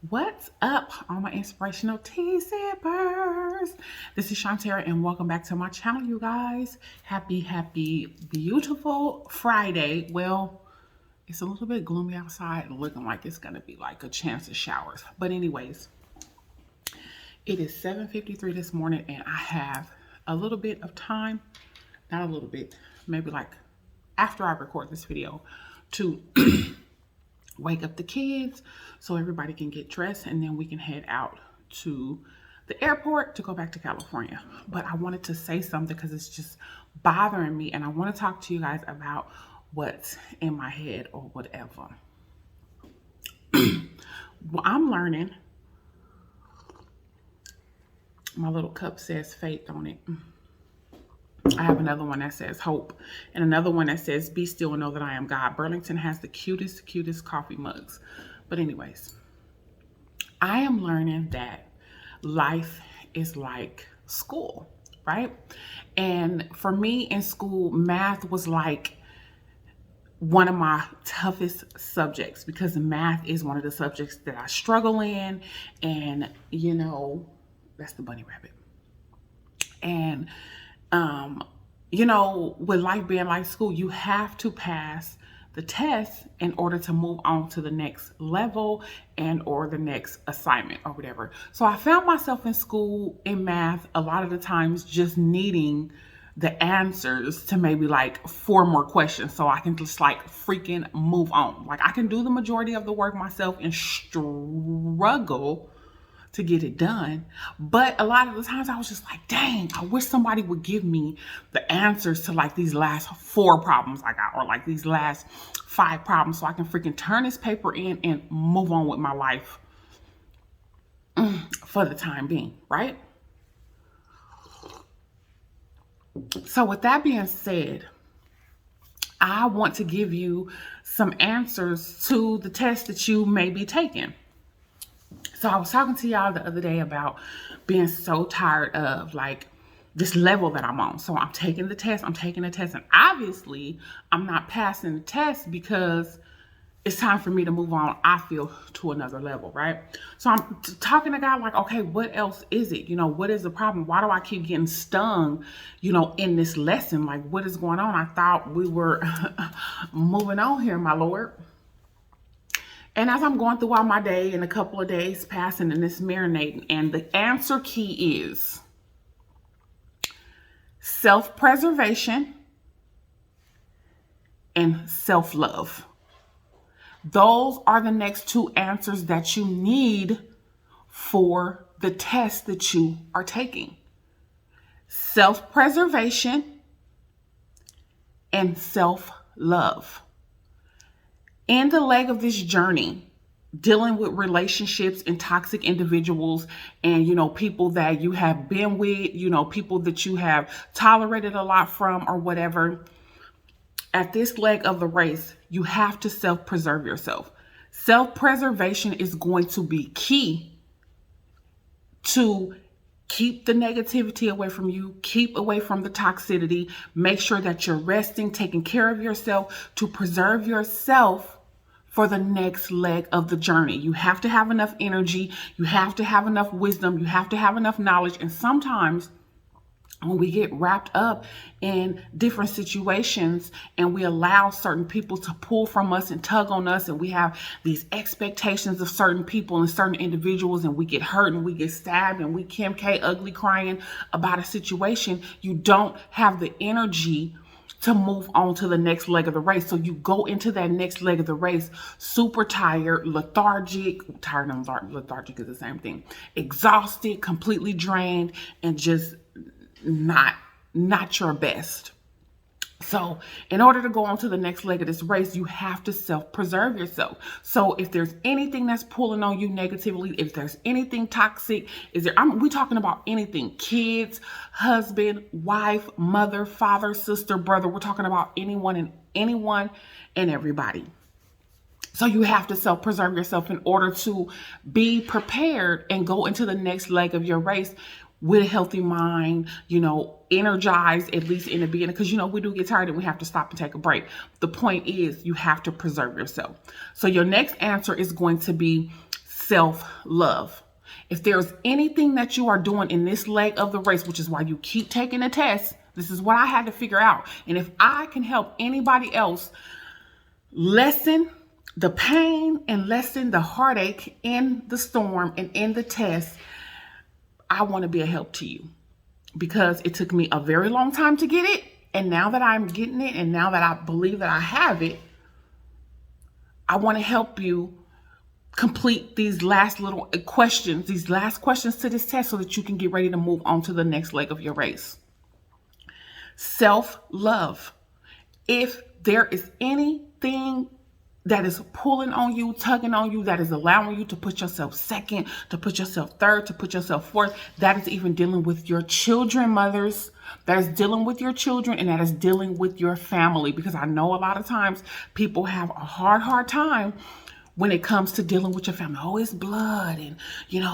What's up, all my inspirational tea sippers? This is Shantara, and welcome back to my channel, you guys. Happy, beautiful Friday. Well, it's a little bit gloomy outside, looking like it's gonna be like a chance of showers. But anyways, it is 7:53 this morning, and I have a little bit of time, not a little bit, maybe like after I record this video, to wake up the kids so everybody can get dressed, and then we can head out to the airport to go back to California. But I wanted to say something because it's just bothering me, and I want to talk to you guys about what's in my head or whatever. Well, I'm learning. My little cup says faith on it. I have another one that says hope, and another one that says be still and know that I am God. Burlington has the cutest coffee mugs. But anyways, I am learning that life is like school, right? And for me in school, math was like one of my toughest subjects because math is one of the subjects that I struggle in. And you know, that's the bunny rabbit. And with life being like school, you have to pass the test in order to move on to the next level and or the next assignment or whatever. So I found myself in school in math a lot of the times just needing the answers to maybe like 4 more questions so I can just like freaking move on. Like I can do the majority of the work myself and struggle to get it done. But a lot of the times I was just like, dang, I wish somebody would give me the answers to like these last 4 problems I got, or like these last 5 problems, so I can freaking turn this paper in and move on with my life for the time being, right? So with that being said, I want to give you some answers to the test that you may be taking. So I was talking to y'all the other day about being so tired of like this level that I'm on. So I'm taking the test, and obviously I'm not passing the test because it's time for me to move on, I feel, to another level, right? So I'm talking to God like, okay, what else is it? What is the problem? Why do I keep getting stung, in this lesson? Like, what is going on? I thought we were moving on here, my Lord. And as I'm going throughout my day and a couple of days passing and this marinating, and the answer key is self-preservation and self-love. Those are the next 2 answers that you need for the test that you are taking. Self-preservation and self-love. In the leg of this journey, dealing with relationships and toxic individuals and, people that you have been with, people that you have tolerated a lot from or whatever, at this leg of the race, you have to self-preserve yourself. Self-preservation is going to be key to keep the negativity away from you, keep away from the toxicity, make sure that you're resting, taking care of yourself to preserve yourself for the next leg of the journey. You have to have enough energy, you have to have enough wisdom, you have to have enough knowledge. And sometimes when we get wrapped up in different situations and we allow certain people to pull from us and tug on us, and we have these expectations of certain people and certain individuals, and we get hurt and we get stabbed and we Kim K ugly crying about a situation, you don't have the energy to move on to the next leg of the race. So you go into that next leg of the race super tired, lethargic. Tired and lethargic is the same thing. Exhausted, completely drained, and just not your best. So in order to go on to the next leg of this race, you have to self-preserve yourself. So if there's anything that's pulling on you negatively, if there's anything toxic, we talking about anything, kids, husband, wife, mother, father, sister, brother. We're talking about anyone and everybody. So you have to self-preserve yourself in order to be prepared and go into the next leg of your race with a healthy mind, energized, at least in the beginning, because, we do get tired and we have to stop and take a break. The point is you have to preserve yourself. So your next answer is going to be self-love. If there's anything that you are doing in this leg of the race, which is why you keep taking the test, this is what I had to figure out. And if I can help anybody else lessen the pain and lessen the heartache in the storm and in the test, I want to be a help to you, because it took me a very long time to get it. And now that I'm getting it, and now that I believe that I have it, I want to help you complete these last little questions, these last questions to this test, so that you can get ready to move on to the next leg of your race. Self-love. If there is anything that is pulling on you, tugging on you, that is allowing you to put yourself second, to put yourself third, to put yourself fourth, that is even dealing with your children, mothers. That is dealing with your children, and that is dealing with your family. Because I know a lot of times people have a hard time when it comes to dealing with your family. Oh, it's blood, and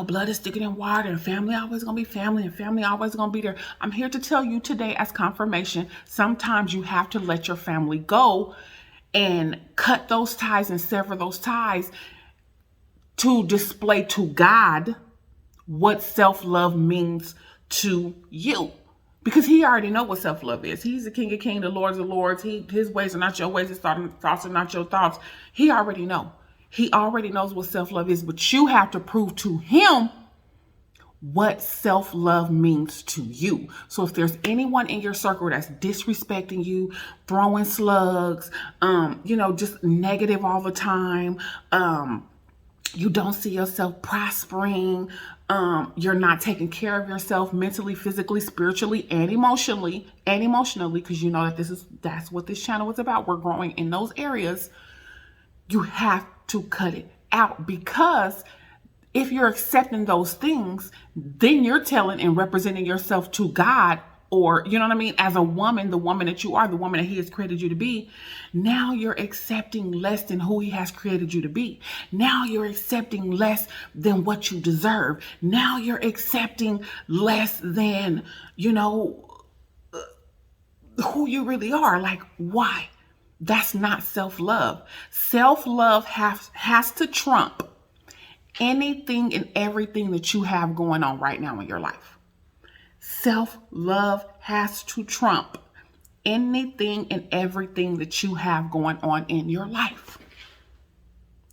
blood is thicker than water, and family always gonna be family, and family always gonna be there. I'm here to tell you today, as confirmation, sometimes you have to let your family go and cut those ties and sever those ties to display to God what self-love means to you. Because he already knows what self-love is. He's the King of Kings, the Lord of Lords. His ways are not your ways. His thoughts are not your thoughts. He already knows. He already knows what self-love is. But you have to prove to him what self-love means to you. So if there's anyone in your circle that's disrespecting you, throwing slugs, just negative all the time, you don't see yourself prospering, you're not taking care of yourself mentally, physically, spiritually, and emotionally, because you know that that's what this channel is about. We're growing in those areas. You have to cut it out, because if you're accepting those things, then you're telling and representing yourself to God, or, as a woman, the woman that you are, the woman that he has created you to be. Now you're accepting less than who he has created you to be. Now you're accepting less than what you deserve. Now you're accepting less than, who you really are. Like, why? That's not self-love. Self-love has to trump anything and everything that you have going on right now in your life. Self-love has to trump anything and everything that you have going on in your life.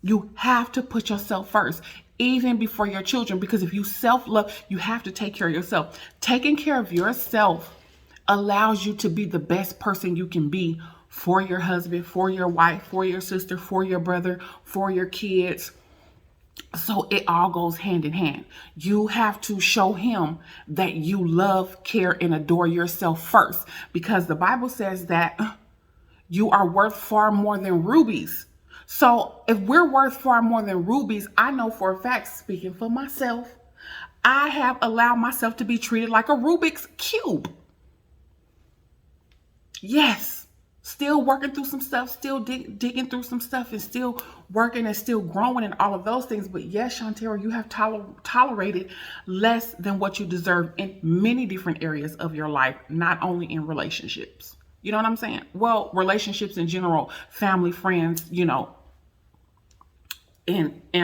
You have to put yourself first, even before your children, because if you self-love, you have to take care of yourself. Taking care of yourself allows you to be the best person you can be for your husband, for your wife, for your sister, for your brother, for your kids. So it all goes hand in hand. You have to show him that you love, care, and adore yourself first, because the Bible says that you are worth far more than rubies. So if we're worth far more than rubies, I know for a fact, speaking for myself, I have allowed myself to be treated like a Rubik's Cube. Yes. Still working through some stuff, still digging through some stuff, and still working and still growing and all of those things. But yes, Shantara, you have tolerated less than what you deserve in many different areas of your life, not only in relationships. You know what I'm saying? Well, relationships in general, family, friends, and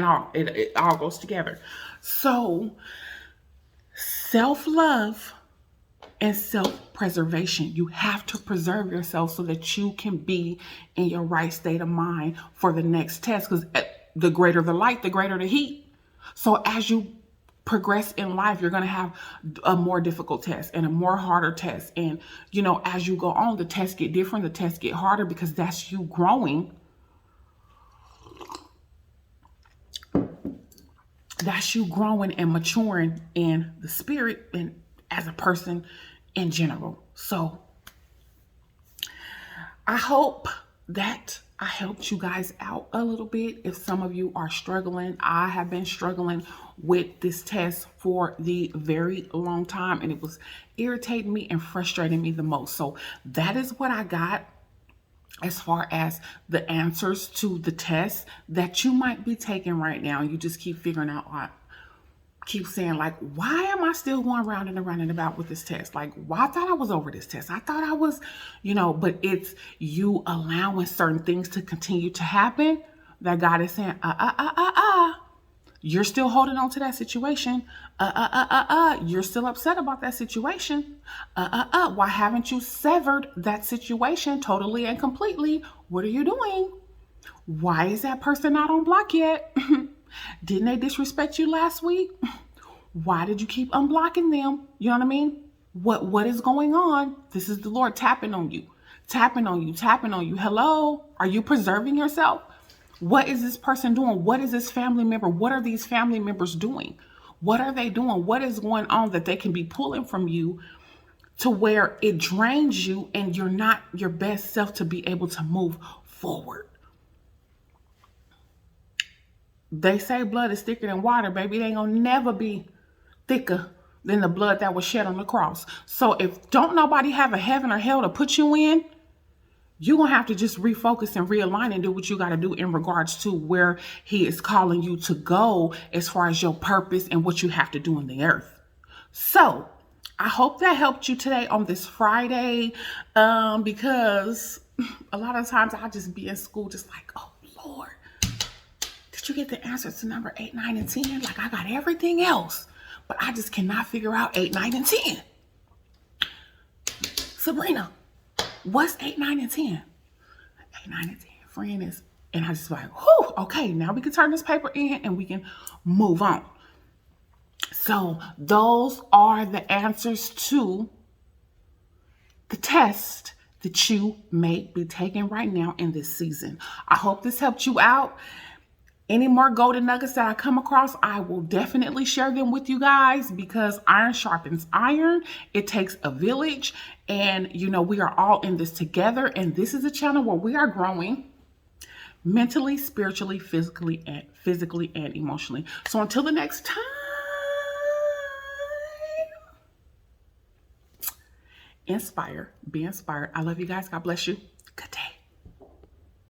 all, it all goes together. So self-love and self-preservation. You have to preserve yourself so that you can be in your right state of mind for the next test, because the greater the light, the greater the heat. So as you progress in life, you're going to have a more difficult test and a more harder test. And, as you go on, the tests get different, the tests get harder, because that's you growing. That's you growing and maturing in the spirit and as a person in general. So I hope that I helped you guys out a little bit. If some of you are struggling, I have been struggling with this test for the very long time, and it was irritating me and frustrating me the most. So that is what I got as far as the answers to the test that you might be taking right now. You just keep figuring out, keep saying, like, why am I still going round and around and about with this test? Like, why? I thought I was over this test. I thought I was, but it's you allowing certain things to continue to happen that God is saying, You're still holding on to that situation. You're still upset about that situation. Why haven't you severed that situation totally and completely? What are you doing? Why is that person not on block yet? Didn't they disrespect you last week? Why did you keep unblocking them? You know what I mean? What is going on? This is the Lord tapping on you. Tapping on you, tapping on you. Hello? Are you preserving yourself? What is this person doing? What is this family member? What are these family members doing? What are they doing? What is going on that they can be pulling from you to where it drains you and you're not your best self to be able to move forward? They say blood is thicker than water, baby. It ain't gonna never be thicker than the blood that was shed on the cross. So if don't nobody have a heaven or hell to put you in, you're going to have to just refocus and realign and do what you got to do in regards to where he is calling you to go as far as your purpose and what you have to do in the earth. So I hope that helped you today on this Friday, because a lot of times I'll just be in school just like, oh, Lord, did you get the answers to number 8, 9, and 10? Like, I got everything else, but I just cannot figure out 8, 9, and 10. Sabrina, what's 8, 9, and 10? 8, 9, and 10. Friend is, and I just like, whew, okay, now we can turn this paper in and we can move on. So those are the answers to the test that you may be taking right now in this season. I hope this helped you out. Any more golden nuggets that I come across, I will definitely share them with you guys, because iron sharpens iron. It takes a village, and we are all in this together. And this is a channel where we are growing mentally, spiritually, physically, and emotionally. So until the next time, inspire, be inspired. I love you guys. God bless you. Good day.